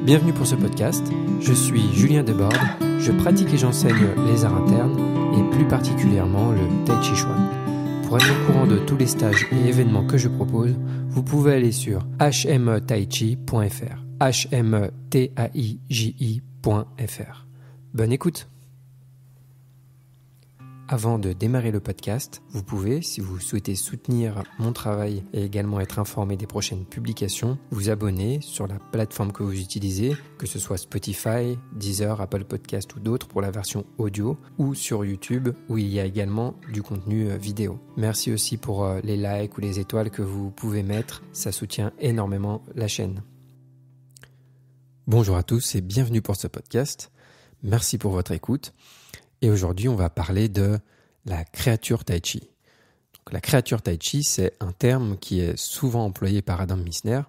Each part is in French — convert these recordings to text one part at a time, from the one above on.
Bienvenue pour ce podcast, je suis Julien Desbordes, je pratique et j'enseigne les arts internes et plus particulièrement le Tai Chi Chuan. Pour être au courant de tous les stages et événements que je propose, vous pouvez aller sur hmetaichi.fr, hmetaichi.fr. Bonne écoute! Avant de démarrer le podcast, vous pouvez, si vous souhaitez soutenir mon travail et également être informé des prochaines publications, vous abonner sur la plateforme que vous utilisez, que ce soit Spotify, Deezer, Apple Podcast ou d'autres pour la version audio, ou sur YouTube où il y a également du contenu vidéo. Merci aussi pour les likes ou les étoiles que vous pouvez mettre, ça soutient énormément la chaîne. Bonjour à tous et bienvenue pour ce podcast. Merci pour votre écoute. Et aujourd'hui, on va parler de la créature Tai Chi. Donc, la créature Tai Chi, c'est un terme qui est souvent employé par Adam Misner.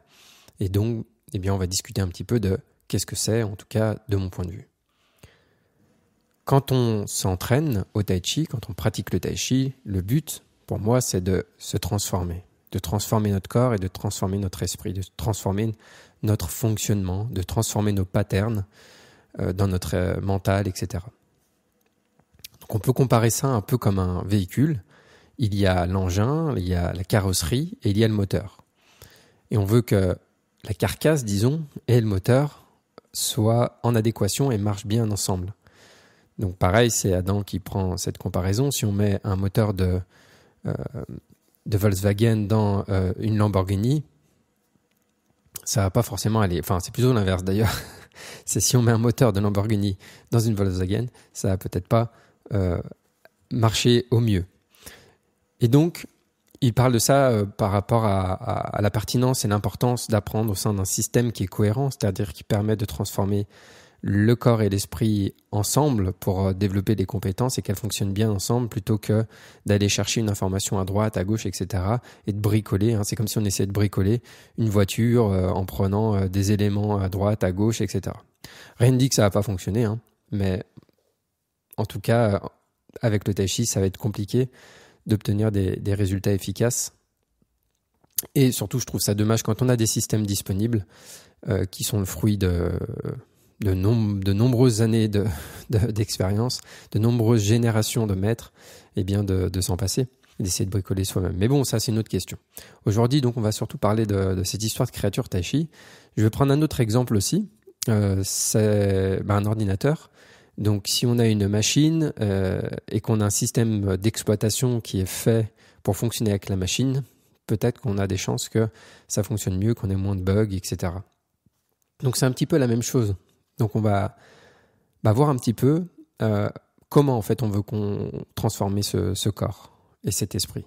Et donc, on va discuter un petit peu de qu'est-ce que c'est, en tout cas de mon point de vue. Quand on s'entraîne au Tai Chi, quand on pratique le Tai Chi, le but, pour moi, c'est de se transformer. De transformer notre corps et de transformer notre esprit, de transformer notre fonctionnement, de transformer nos patterns dans notre mental, etc. Donc on peut comparer ça un peu comme un véhicule. Il y a l'engin, il y a la carrosserie et il y a le moteur. Et on veut que la carcasse, disons, et le moteur soient en adéquation et marchent bien ensemble. Donc pareil, c'est Adam qui prend cette comparaison. Si on met un moteur de Volkswagen dans une Lamborghini, ça va pas forcément aller. Enfin, c'est plutôt l'inverse d'ailleurs. C'est si on met un moteur de Lamborghini dans une Volkswagen, ça va peut-être pas marcher au mieux. Et donc, il parle de ça par rapport à la pertinence et l'importance d'apprendre au sein d'un système qui est cohérent, c'est-à-dire qui permet de transformer le corps et l'esprit ensemble pour développer des compétences et qu'elles fonctionnent bien ensemble plutôt que d'aller chercher une information à droite, à gauche, etc. et de bricoler. C'est comme si on essayait de bricoler une voiture en prenant des éléments à droite, à gauche, etc. Rien ne dit que ça va pas fonctionner, mais en tout cas, avec le Tai Chi, ça va être compliqué d'obtenir des résultats efficaces. Et surtout, je trouve ça dommage quand on a des systèmes disponibles qui sont le fruit de nombreuses années d'expérience, de nombreuses générations de maîtres, de s'en passer et d'essayer de bricoler soi-même. Mais bon, ça, c'est une autre question. Aujourd'hui, donc, on va surtout parler de cette histoire de créature Tai Chi. Je vais prendre un autre exemple aussi. C'est un ordinateur. Donc, si on a une machine et qu'on a un système d'exploitation qui est fait pour fonctionner avec la machine, peut-être qu'on a des chances que ça fonctionne mieux, qu'on ait moins de bugs, etc. Donc, c'est un petit peu la même chose. Donc, on va voir un petit peu comment, en fait, on veut transformer ce corps et cet esprit.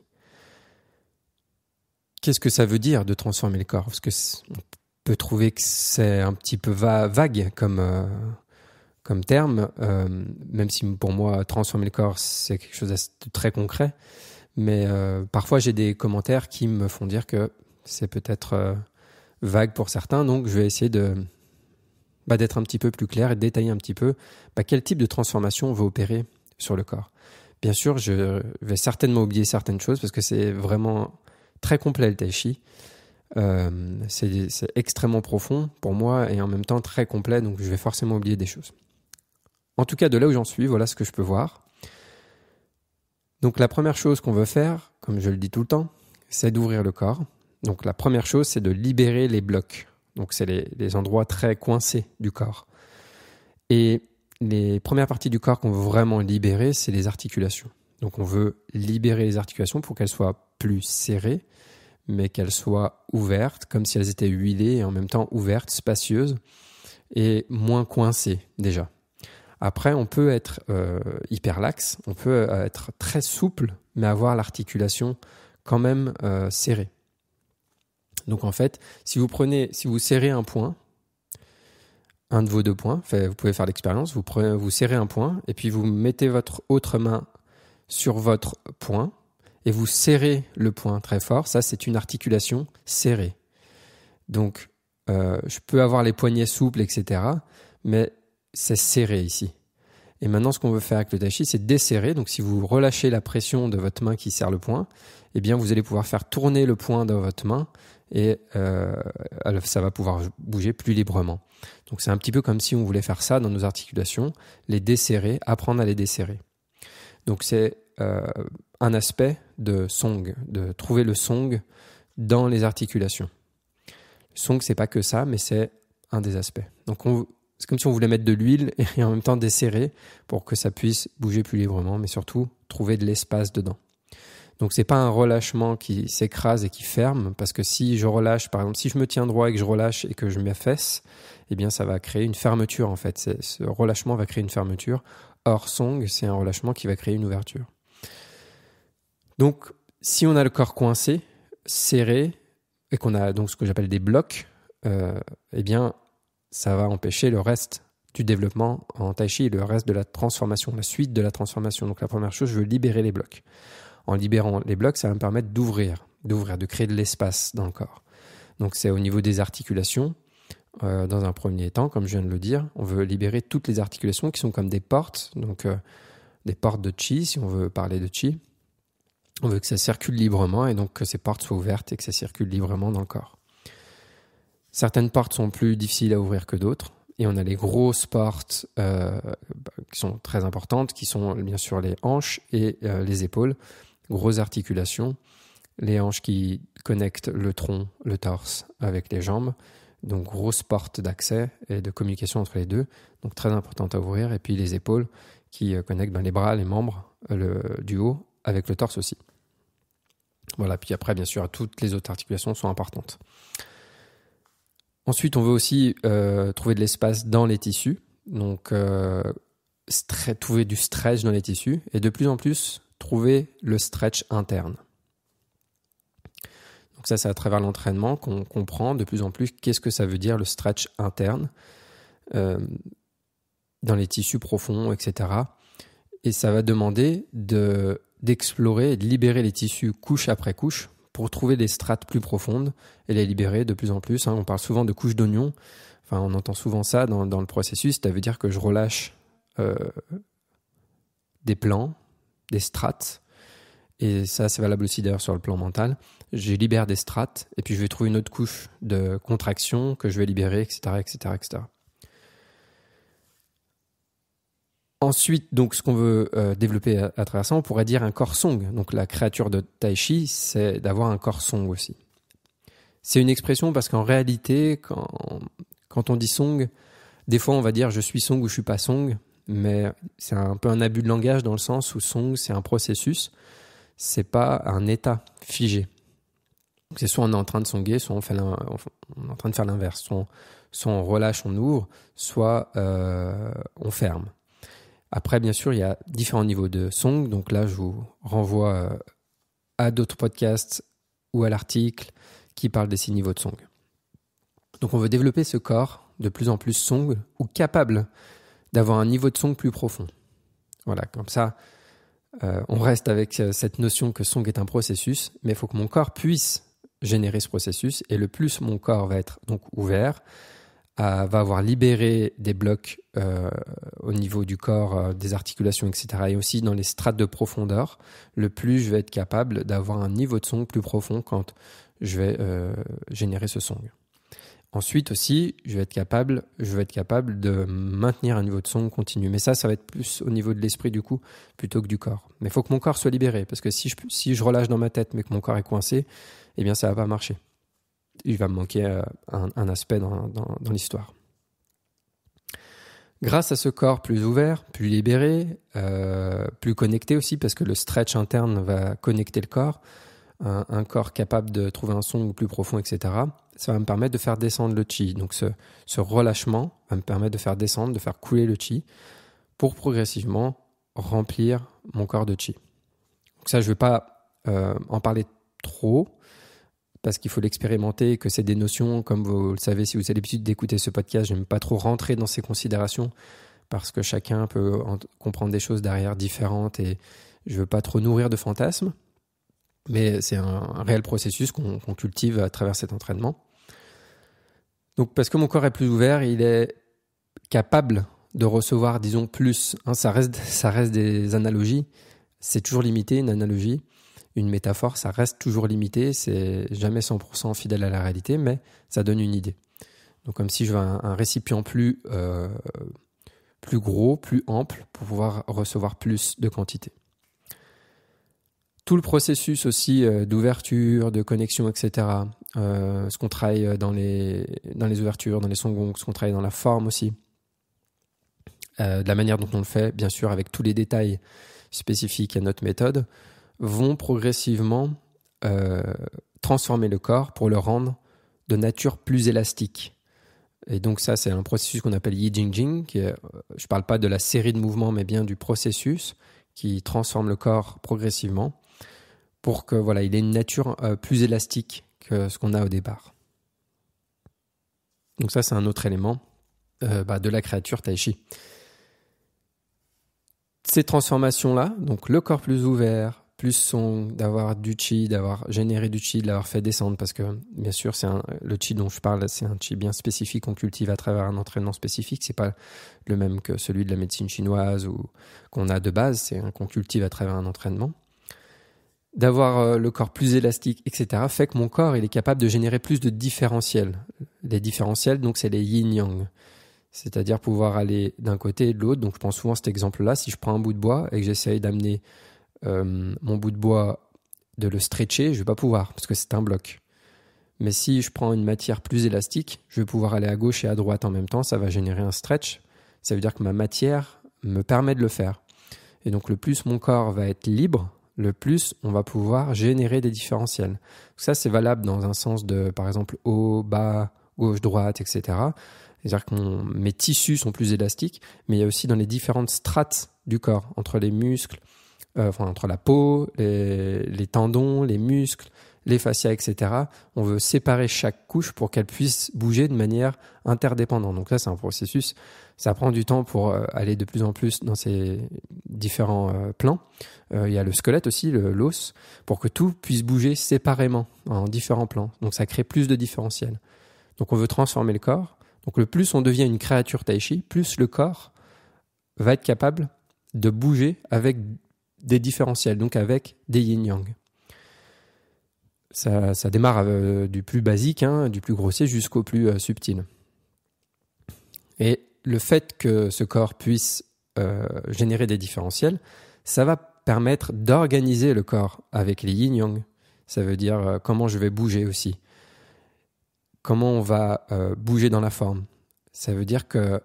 Qu'est-ce que ça veut dire de transformer le corps ? Parce que on peut trouver que c'est un petit peu vague comme terme, même si pour moi, transformer le corps, c'est quelque chose de très concret. Mais parfois, j'ai des commentaires qui me font dire que c'est peut-être vague pour certains. Donc, je vais essayer d'être un petit peu plus clair et de détailler un petit peu quel type de transformation on veut opérer sur le corps. Bien sûr, je vais certainement oublier certaines choses parce que c'est vraiment très complet le Tai Chi. C'est extrêmement profond pour moi et en même temps très complet, donc je vais forcément oublier des choses. En tout cas, de là où j'en suis, voilà ce que je peux voir. Donc la première chose qu'on veut faire, comme je le dis tout le temps, c'est d'ouvrir le corps. Donc la première chose, c'est de libérer les blocs. Donc c'est les endroits très coincés du corps. Et les premières parties du corps qu'on veut vraiment libérer, c'est les articulations. Donc on veut libérer les articulations pour qu'elles soient plus serrées, mais qu'elles soient ouvertes, comme si elles étaient huilées et en même temps ouvertes, spacieuses et moins coincées déjà. Après, on peut être hyper laxe, on peut être très souple, mais avoir l'articulation quand même serrée. Donc en fait, si vous serrez un point, un de vos deux points, vous pouvez faire l'expérience, vous serrez un point et puis vous mettez votre autre main sur votre point et vous serrez le point très fort. Ça, c'est une articulation serrée. Donc, je peux avoir les poignets souples, etc., mais c'est serré ici. Et maintenant, ce qu'on veut faire avec le Tai Chi, c'est desserrer. Donc, si vous relâchez la pression de votre main qui serre le poing, vous allez pouvoir faire tourner le poing dans votre main et ça va pouvoir bouger plus librement. Donc c'est un petit peu comme si on voulait faire ça dans nos articulations, les desserrer, apprendre à les desserrer. Donc c'est un aspect de song, de trouver le song dans les articulations. Le song, c'est pas que ça, mais c'est un des aspects. Donc c'est comme si on voulait mettre de l'huile et en même temps desserrer pour que ça puisse bouger plus librement, mais surtout trouver de l'espace dedans. Donc c'est pas un relâchement qui s'écrase et qui ferme, parce que si je relâche, par exemple, si je me tiens droit et que je relâche et que je m'affaisse, eh bien ça va créer une fermeture en fait. Ce relâchement va créer une fermeture. Or, song, c'est un relâchement qui va créer une ouverture. Donc, si on a le corps coincé, serré, et qu'on a donc ce que j'appelle des blocs, eh bien, ça va empêcher le reste du développement en tai chi et le reste de la transformation, la suite de la transformation. Donc, la première chose, je veux libérer les blocs. En libérant les blocs, ça va me permettre d'ouvrir, de créer de l'espace dans le corps. Donc, c'est au niveau des articulations. Dans un premier temps, comme je viens de le dire, on veut libérer toutes les articulations qui sont comme des portes, donc des portes de chi, si on veut parler de chi. On veut que ça circule librement et donc que ces portes soient ouvertes et que ça circule librement dans le corps. Certaines portes sont plus difficiles à ouvrir que d'autres et on a les grosses portes qui sont très importantes, qui sont bien sûr les hanches et les épaules, grosses articulations, les hanches qui connectent le tronc, le torse avec les jambes. Donc, grosse porte d'accès et de communication entre les deux. Donc, très importante à ouvrir. Et puis, les épaules qui connectent les bras, les membres du haut avec le torse aussi. Voilà. Puis après, bien sûr, toutes les autres articulations sont importantes. Ensuite, on veut aussi trouver de l'espace dans les tissus. Donc, trouver du stretch dans les tissus. Et de plus en plus, trouver le stretch interne. Donc ça, c'est à travers l'entraînement qu'on comprend de plus en plus qu'est-ce que ça veut dire le stretch interne dans les tissus profonds, etc. Et ça va demander d'explorer et de libérer les tissus couche après couche pour trouver des strates plus profondes et les libérer de plus en plus. On parle souvent de couche d'oignon. Enfin, on entend souvent ça dans le processus. Ça veut dire que je relâche des plans, des strates. Et ça, c'est valable aussi d'ailleurs sur le plan mental. Je libère des strates et puis je vais trouver une autre couche de contraction que je vais libérer, etc., etc., etc. Ensuite, donc, ce qu'on veut développer à travers ça, on pourrait dire un corps song. Donc, la créature de Tai Chi, c'est d'avoir un corps song aussi. C'est une expression parce qu'en réalité, quand on dit song, des fois, on va dire je suis song ou je suis pas song, mais c'est un peu un abus de langage dans le sens où song, c'est un processus, c'est pas un état figé. C'est soit on est en train de songer, soit on est en train de faire l'inverse. Soit on relâche, on ouvre, soit on ferme. Après, bien sûr, il y a différents niveaux de song. Donc là, je vous renvoie à d'autres podcasts ou à l'article qui parle des 6 niveaux de song. Donc on veut développer ce corps de plus en plus song ou capable d'avoir un niveau de song plus profond. Voilà, comme ça, on reste avec cette notion que song est un processus, mais il faut que mon corps puisse générer ce processus. Et le plus mon corps va être donc ouvert, va avoir libéré des blocs au niveau du corps, des articulations, etc. et aussi dans les strates de profondeur, le plus je vais être capable d'avoir un niveau de song plus profond quand je vais générer ce song. Ensuite aussi, je vais être capable de maintenir un niveau de song continu. Mais ça va être plus au niveau de l'esprit du coup, plutôt que du corps. Mais il faut que mon corps soit libéré, parce que si je relâche dans ma tête, mais que mon corps est coincé, eh bien ça va pas marcher. Il va me manquer un aspect dans l'histoire. Grâce à ce corps plus ouvert, plus libéré, plus connecté aussi, parce que le stretch interne va connecter le corps, un corps capable de trouver un son plus profond, etc., ça va me permettre de faire descendre le chi. Donc ce relâchement va me permettre de faire descendre, de faire couler le chi, pour progressivement remplir mon corps de chi. Donc ça, je ne vais pas en parler trop, parce qu'il faut l'expérimenter, que c'est des notions, comme vous le savez, si vous avez l'habitude d'écouter ce podcast, je n'aime pas trop rentrer dans ces considérations, parce que chacun peut comprendre des choses derrière différentes, et je ne veux pas trop nourrir de fantasmes, mais c'est un réel processus qu'on cultive à travers cet entraînement. Donc, parce que mon corps est plus ouvert, il est capable de recevoir, disons, plus. Ça reste des analogies, c'est toujours limité, une analogie. une métaphore, ça reste toujours limité, c'est jamais 100% fidèle à la réalité, mais ça donne une idée. Donc comme si je veux un récipient plus gros, plus ample, pour pouvoir recevoir plus de quantité. Tout le processus aussi d'ouverture, de connexion, etc. Ce qu'on travaille dans les ouvertures, dans les songong, ce qu'on travaille dans la forme aussi. De la manière dont on le fait, bien sûr, avec tous les détails spécifiques à notre méthode, vont progressivement transformer le corps pour le rendre de nature plus élastique. Et donc ça, c'est un processus qu'on appelle Yi Jing Jing. Je ne parle pas de la série de mouvements, mais bien du processus qui transforme le corps progressivement pour que voilà, il ait une nature plus élastique que ce qu'on a au départ. Donc ça, c'est un autre élément de la créature Tai Chi. Ces transformations-là, donc le corps plus ouvert, plus son, d'avoir du chi, d'avoir généré du chi, de l'avoir fait descendre, parce que bien sûr, le chi dont je parle, c'est un chi bien spécifique qu'on cultive à travers un entraînement spécifique. C'est pas le même que celui de la médecine chinoise ou qu'on a de base, c'est un qu'on cultive à travers un entraînement. D'avoir le corps plus élastique, etc., fait que mon corps il est capable de générer plus de différentiels. Les différentiels, donc, c'est les yin-yang. C'est-à-dire pouvoir aller d'un côté et de l'autre. Donc je prends souvent cet exemple-là. Si je prends un bout de bois et que j'essaye d'amener mon bout de bois, de le stretcher, je ne vais pas pouvoir parce que c'est un bloc. Mais si je prends une matière plus élastique, je vais pouvoir aller à gauche et à droite en même temps. Ça va générer un stretch. Ça veut dire que ma matière me permet de le faire. Et donc le plus mon corps va être libre, le plus on va pouvoir générer des différentiels. Ça, c'est valable dans un sens de, par exemple, haut, bas, gauche, droite, etc. C'est-à-dire que mes tissus sont plus élastiques, mais il y a aussi dans les différentes strates du corps, entre les muscles, entre la peau, les tendons, les muscles, les fascias, etc. On veut séparer chaque couche pour qu'elle puisse bouger de manière interdépendante. Donc ça, c'est un processus. Ça prend du temps pour aller de plus en plus dans ces différents plans. Il y a le squelette aussi, l'os, pour que tout puisse bouger séparément en différents plans. Donc ça crée plus de différentiels. Donc on veut transformer le corps. Donc le plus on devient une créature Tai Chi, plus le corps va être capable de bouger avec des différentiels, donc avec des yin-yang. Ça démarre du plus basique, du plus grossier jusqu'au plus subtil. Et le fait que ce corps puisse générer des différentiels, ça va permettre d'organiser le corps avec les yin-yang. Ça veut dire comment je vais bouger aussi. Comment on va bouger dans la forme. Ça veut dire que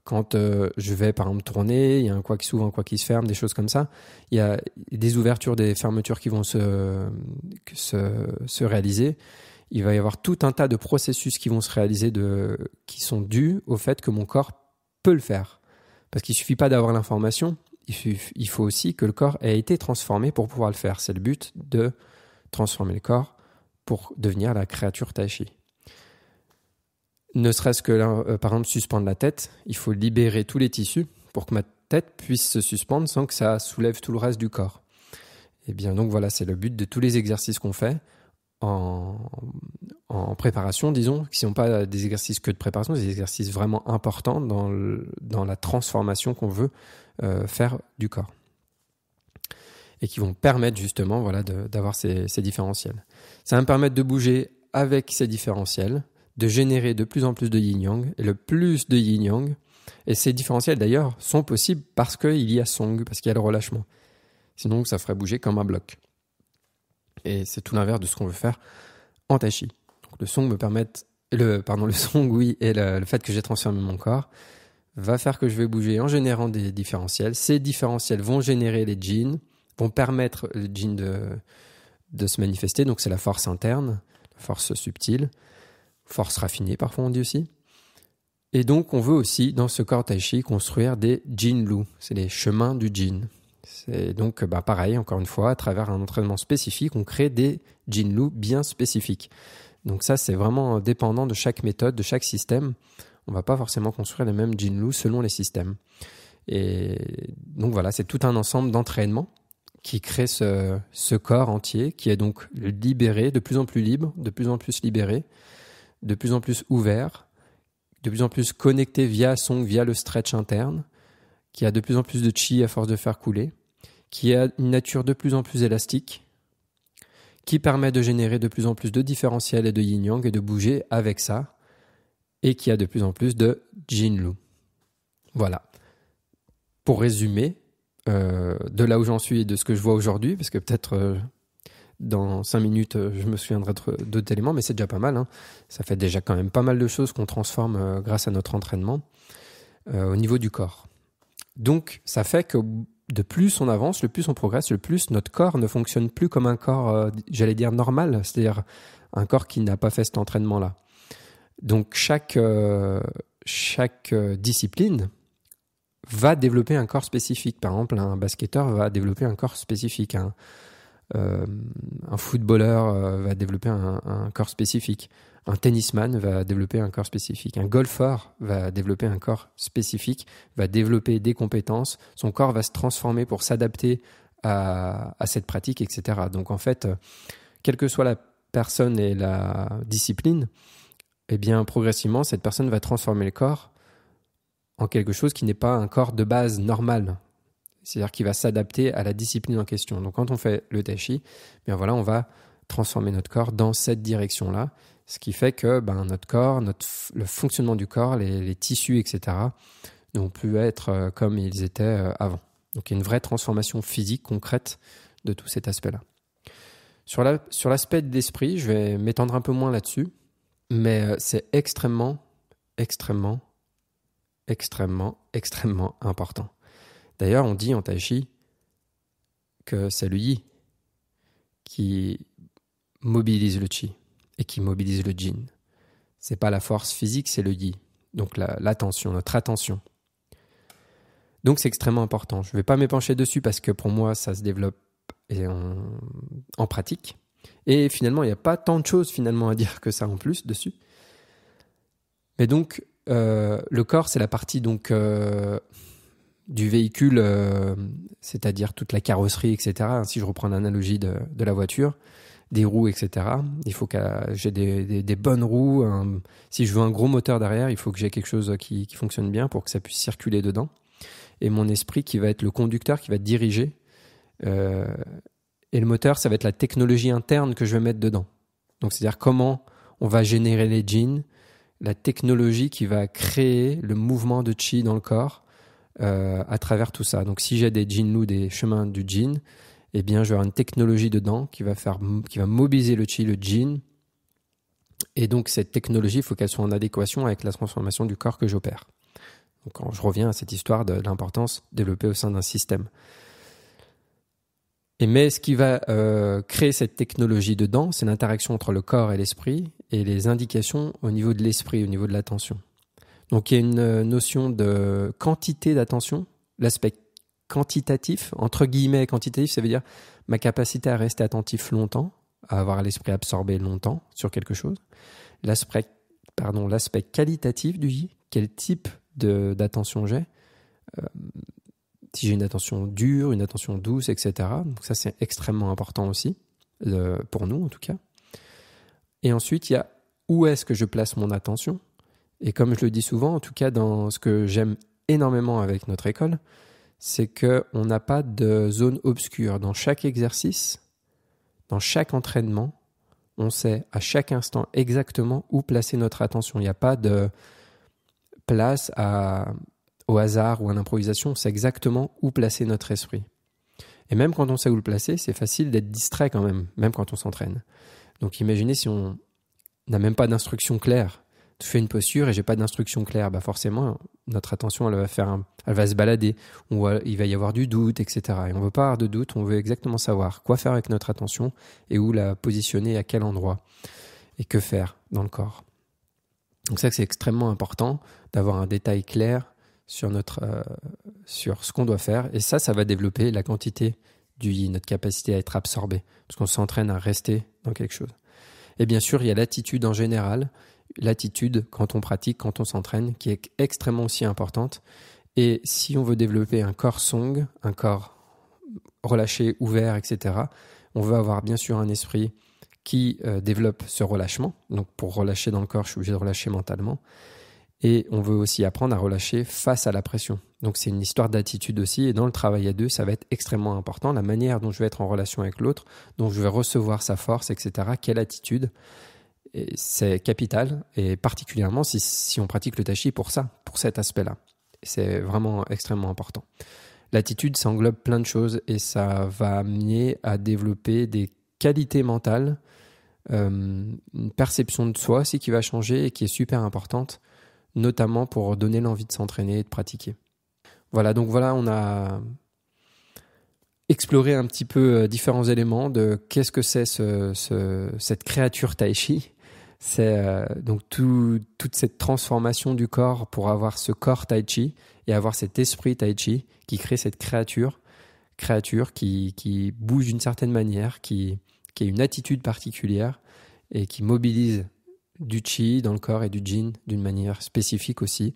quand je vais par exemple tourner, il y a un quoi qui s'ouvre, un quoi qui se ferme, des choses comme ça. Il y a des ouvertures, des fermetures qui vont se réaliser. Il va y avoir tout un tas de processus qui vont se réaliser qui sont dus au fait que mon corps peut le faire. Parce qu'il ne suffit pas d'avoir l'information, il faut aussi que le corps ait été transformé pour pouvoir le faire. C'est le but de transformer le corps pour devenir la créature Tai Chi. Ne serait-ce que là, par exemple, suspendre la tête, il faut libérer tous les tissus pour que ma tête puisse se suspendre sans que ça soulève tout le reste du corps. Et bien donc voilà, c'est le but de tous les exercices qu'on fait en préparation, disons, qui ne sont pas des exercices que de préparation, c'est des exercices vraiment importants dans la transformation qu'on veut faire du corps. Et qui vont permettre justement d'avoir ces différentiels. Ça va me permettre de bouger avec ces différentiels, de générer de plus en plus de yin-yang, et le plus de yin-yang, et ces différentiels d'ailleurs sont possibles parce qu'il y a song, parce qu'il y a le relâchement. Sinon ça ferait bouger comme un bloc. Et c'est tout l'inverse de ce qu'on veut faire en Tai Chi. Donc le song me permet, le song oui, et le fait que j'ai transformé mon corps va faire que je vais bouger en générant des différentiels. Ces différentiels vont générer les jins, vont permettre le jin de se manifester, donc c'est la force interne, la force subtile, force raffinée parfois on dit aussi. Et donc on veut aussi dans ce corps Tai Chi construire des Jin-Lu, c'est les chemins du Jin. C'est donc pareil, encore une fois, à travers un entraînement spécifique, on crée des Jin-Lu bien spécifiques. Donc ça c'est vraiment dépendant de chaque méthode, de chaque système. On ne va pas forcément construire les mêmes Jin-Lu selon les systèmes. Et donc voilà, c'est tout un ensemble d'entraînements qui crée ce corps entier, qui est donc libéré, de plus en plus libre, de plus en plus libéré, de plus en plus ouvert, de plus en plus connecté via le stretch interne, qui a de plus en plus de chi à force de faire couler, qui a une nature de plus en plus élastique, qui permet de générer de plus en plus de différentiels et de yin-yang et de bouger avec ça, et qui a de plus en plus de Jin-Lu. Voilà. Pour résumer, de là où j'en suis et de ce que je vois aujourd'hui, parce que peut-être dans 5 minutes, je me souviendrai d'autres éléments, mais c'est déjà pas mal. Hein. Ça fait déjà quand même pas mal de choses qu'on transforme grâce à notre entraînement au niveau du corps. Donc, ça fait que de plus on avance, le plus on progresse, le plus notre corps ne fonctionne plus comme un corps, j'allais dire normal, c'est-à-dire un corps qui n'a pas fait cet entraînement-là. Donc, chaque discipline va développer un corps spécifique. Par exemple, un basketteur va développer un corps spécifique. Un footballeur va développer un corps spécifique. Un tennisman va développer un corps spécifique. Un golfeur va développer un corps spécifique, va développer des compétences. Son corps va se transformer pour s'adapter à cette pratique, etc. Donc en fait, quelle que soit la personne et la discipline, eh bien progressivement, cette personne va transformer le corps en quelque chose qui n'est pas un corps de base normal. C'est-à-dire qu'il va s'adapter à la discipline en question. Donc quand on fait le tai chi, bien voilà, on va transformer notre corps dans cette direction-là, ce qui fait que notre corps, le fonctionnement du corps, les tissus, etc., ne vont plus être comme ils étaient avant. Donc il y a une vraie transformation physique concrète de tout cet aspect-là. Sur l'aspect de l'esprit, je vais m'étendre un peu moins là-dessus, mais c'est extrêmement important. D'ailleurs, on dit en tai chi que c'est le yi qui mobilise le chi et qui mobilise le jin. C'est pas la force physique, c'est le yi. Donc l'attention, notre attention. Donc c'est extrêmement important. Je ne vais pas m'épancher dessus parce que pour moi, ça se développe en pratique. Et finalement, il n'y a pas tant de choses finalement à dire que ça en plus dessus. Mais donc, le corps, c'est la partie donc du véhicule, c'est-à-dire toute la carrosserie, etc. Si je reprends l'analogie de la voiture, des roues, etc. Il faut que j'ai des bonnes roues. Si je veux un gros moteur derrière, il faut que j'ai quelque chose qui fonctionne bien pour que ça puisse circuler dedans. Et mon esprit qui va être le conducteur, qui va diriger. Et le moteur, ça va être la technologie interne que je vais mettre dedans. Donc, c'est-à-dire comment on va générer les jins, la technologie qui va créer le mouvement de chi dans le corps à travers tout ça. Donc, si j'ai des Jin-Lu, des chemins du Jin, eh bien, je vais avoir une technologie dedans qui va mobiliser le chi, le Jin. Et donc, cette technologie, il faut qu'elle soit en adéquation avec la transformation du corps que j'opère. Donc, quand je reviens à cette histoire de l'importance développée au sein d'un système. Mais ce qui va créer cette technologie dedans, c'est l'interaction entre le corps et l'esprit et les indications au niveau de l'esprit, au niveau de l'attention. Donc il y a une notion de quantité d'attention, l'aspect quantitatif, entre guillemets quantitatif, ça veut dire ma capacité à rester attentif longtemps, à avoir l'esprit absorbé longtemps sur quelque chose. L'aspect qualitatif du yi, quel type d'attention j'ai, si j'ai une attention dure, une attention douce, etc. Donc ça, c'est extrêmement important aussi, pour nous en tout cas. Et ensuite, il y a où est-ce que je place mon attention. Et comme je le dis souvent, en tout cas dans ce que j'aime énormément avec notre école, c'est qu'on n'a pas de zone obscure. Dans chaque exercice, dans chaque entraînement, on sait à chaque instant exactement où placer notre attention. Il n'y a pas de place au hasard ou à l'improvisation, on sait exactement où placer notre esprit. Et même quand on sait où le placer, c'est facile d'être distrait quand même quand on s'entraîne. Donc imaginez si on n'a même pas d'instruction claire. Je fais une posture et j'ai pas d'instruction claire, forcément notre attention elle va se balader, ou il va y avoir du doute, etc. Et on veut pas avoir de doute, on veut exactement savoir quoi faire avec notre attention et où la positionner, à quel endroit et que faire dans le corps. Donc ça c'est extrêmement important d'avoir un détail clair sur ce qu'on doit faire, et ça va développer la quantité du yi, notre capacité à être absorbé, parce qu'on s'entraîne à rester dans quelque chose. Et bien sûr, il y a l'attitude en général, l'attitude quand on pratique, quand on s'entraîne, qui est extrêmement aussi importante. Et si on veut développer un corps song, un corps relâché, ouvert, etc., on veut avoir bien sûr un esprit qui développe ce relâchement. Donc pour relâcher dans le corps, je suis obligé de relâcher mentalement. Et on veut aussi apprendre à relâcher face à la pression. Donc c'est une histoire d'attitude aussi, et dans le travail à deux, ça va être extrêmement important, la manière dont je vais être en relation avec l'autre, dont je vais recevoir sa force, etc. Quelle attitude, et c'est capital, et particulièrement si on pratique le tai chi pour ça, pour cet aspect-là. C'est vraiment extrêmement important. L'attitude, ça englobe plein de choses, et ça va amener à développer des qualités mentales, une perception de soi aussi qui va changer et qui est super importante, notamment pour donner l'envie de s'entraîner et de pratiquer. Voilà, donc voilà, on a exploré un petit peu différents éléments de qu'est-ce que c'est cette créature tai chi. C'est donc toute cette transformation du corps pour avoir ce corps tai chi et avoir cet esprit tai chi qui crée cette créature qui bouge d'une certaine manière, qui a une attitude particulière et qui mobilise du chi dans le corps et du jin d'une manière spécifique aussi.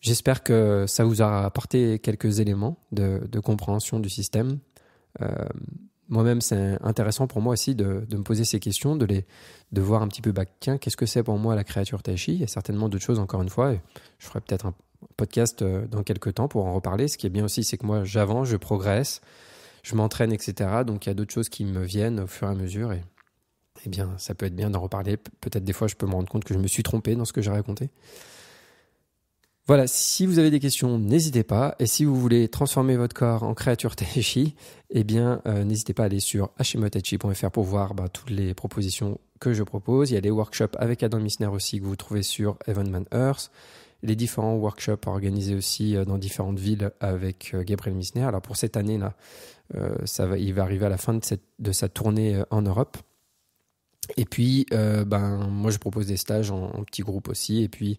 J'espère que ça vous aura apporté quelques éléments de compréhension du système. Moi-même, c'est intéressant pour moi aussi de me poser ces questions, de voir un petit peu, tiens, qu'est-ce que c'est pour moi la créature tai chi ? Il y a certainement d'autres choses, encore une fois, et je ferai peut-être un podcast dans quelques temps pour en reparler. Ce qui est bien aussi, c'est que moi, j'avance, je progresse, je m'entraîne, etc. Donc, il y a d'autres choses qui me viennent au fur et à mesure, et eh bien, ça peut être bien d'en reparler. Peut-être des fois, je peux me rendre compte que je me suis trompé dans ce que j'ai raconté. Voilà, si vous avez des questions, n'hésitez pas. Et si vous voulez transformer votre corps en créature tai chi, eh bien, n'hésitez pas à aller sur hashimotaichi.fr pour voir toutes les propositions que je propose. Il y a les workshops avec Adam Missner aussi que vous trouvez sur Evenman Earth. Les différents workshops organisés aussi dans différentes villes avec Gabriel Missner. Alors pour cette année-là, il va arriver à la fin de sa tournée en Europe. Et puis, moi, je propose des stages en petits groupes aussi. Et puis,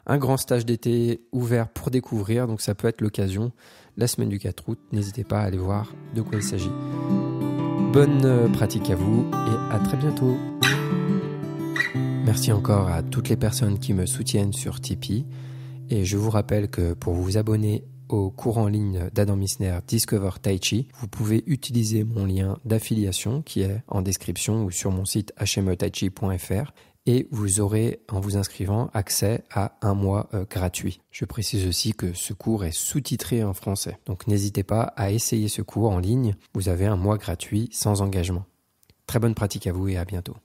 un grand stage d'été ouvert pour découvrir. Donc, ça peut être l'occasion. La semaine du 4 août, n'hésitez pas à aller voir de quoi il s'agit. Bonne pratique à vous et à très bientôt. Merci encore à toutes les personnes qui me soutiennent sur Tipeee. Et je vous rappelle que pour vous abonner au cours en ligne d'Adam Missner Discover Tai Chi, vous pouvez utiliser mon lien d'affiliation qui est en description ou sur mon site hashimotaichi.fr et vous aurez, en vous inscrivant, accès à 1 mois gratuit. Je précise aussi que ce cours est sous-titré en français, donc n'hésitez pas à essayer ce cours en ligne. Vous avez 1 mois gratuit sans engagement. Très bonne pratique à vous et à bientôt.